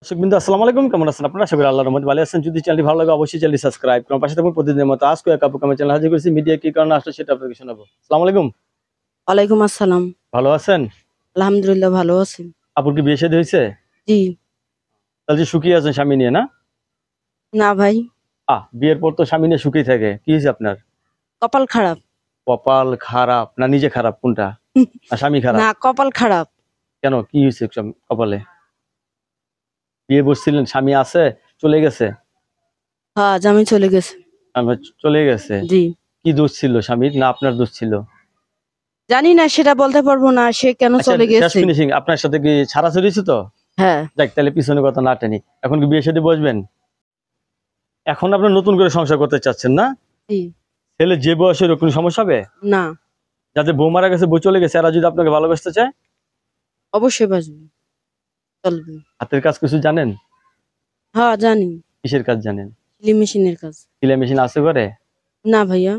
দর্শকবৃন্দ আসসালামু আলাইকুম, কেমন আছেন আপনারা? আশা করি আল্লাহর রহমতে ভালো আছেন। যদি চ্যানেলটি ভালো লাগে অবশ্যই চ্যানেলটি সাবস্ক্রাইব করুন, পাশে থাকুন। প্রতিদিনের মতো আজকে এক আপু আমার চ্যানেল হাজির করেছি। মিডিয়া কি কারণে আসলে সেটা আপনাকে শোনাবো। আসসালামু আলাইকুম, ওয়ালাইকুম আসসালাম। ভালো আছেন? আলহামদুলিল্লাহ ভালো আছি। আপুর কি বিয়ে শাদী হয়েছে? জি। তাহলে যে সুখী আছেন স্বামী নিয়ে, না? না ভাই, বিয়ের পর তো স্বামী নিয়ে সুখী থাকে, কি হয়েছে আপনার? কপাল খারাপ। কপাল খারাপ না নিজে খারাপ, কোনটা? না স্বামী খারাপ? না, কপাল খারাপ। কেন, কি হয়েছে কপালে? বিয়ে বসছিলেন, স্বামী আছে, চলে গেছে? হ্যাঁ, জামাই চলে গেছে। চলে গেছে? জি। কি দোষ ছিল স্বামীর, না আপনার দোষ ছিল? জানি না, সেটা বলতে পারবো না সে কেন চলে শেষ গেছে। ফিনিশিং, আপনার সাথে কি ছাড়াছাড়ি হয়েছে তো? হ্যাঁ। যাক, তাহলে পিছনে কথা না টেনি, এখন কি বিয়ে শাদী বসবেন? এখন আপনার নতুন করে সংসার করতে চাচ্ছেন, না? জি। ছেলে যে বয়সে কোনো সমস্যা হবে? না। যাতে বউ মারা গেছে, বউ চলে গেছে, এরা যদি আপনাকে ভালোবাসতে চায়? অবশ্যই বাসবে, চলবে। হাতের কাজ কিছু জানেন? হ্যাঁ জানি। কিসের কাজ জানেন? সিলাই মেশিনের কাজ। সেলাই মেশিন আছে ঘরে? না ভাইয়া।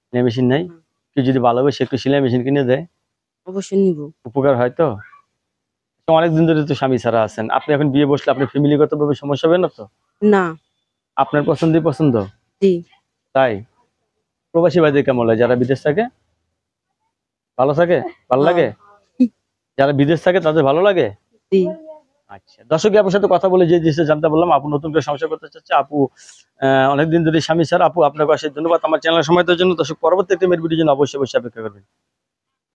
সেলাই মেশিন নাই? কেউ যদি ভালোবাসে একটু সেলাই মেশিন কিনে দেয়, অবশ্যই নিব। উপকার হয় তো? অনেকদিন ধরে তো স্বামী ছাড়া আছেন, আপনি এখন বিয়ে বসলে আপনার ফ্যামিলিগত ভাবে সমস্যা হবে না তো? না। আপনার পছন্দই পছন্দ? জি। তাই? প্রবাসী ভাইদের কেমন লাগে, যারা বিদেশ থাকে? ভালো থাকে? ভালো লাগে? যারা বিদেশ থাকে তাদের ভালো লাগে? জি। আচ্ছা, দর্শক আপুর সাথে কথা বলে যে জিনিসটা জানতে বললাম, আপু নতুন করে সংসার করতে চাচ্ছে। আপু অনেকদিন ধরে স্বামী ছাড়া। আপু আপনাকে অশেষ ধন্যবাদ আমার চ্যানেল সময় দেওয়ার জন্য। দর্শক পরবর্তী একটা মেয়ের ভিডিওর জন্য অবশ্যই অবশ্যই অপেক্ষা করবেন।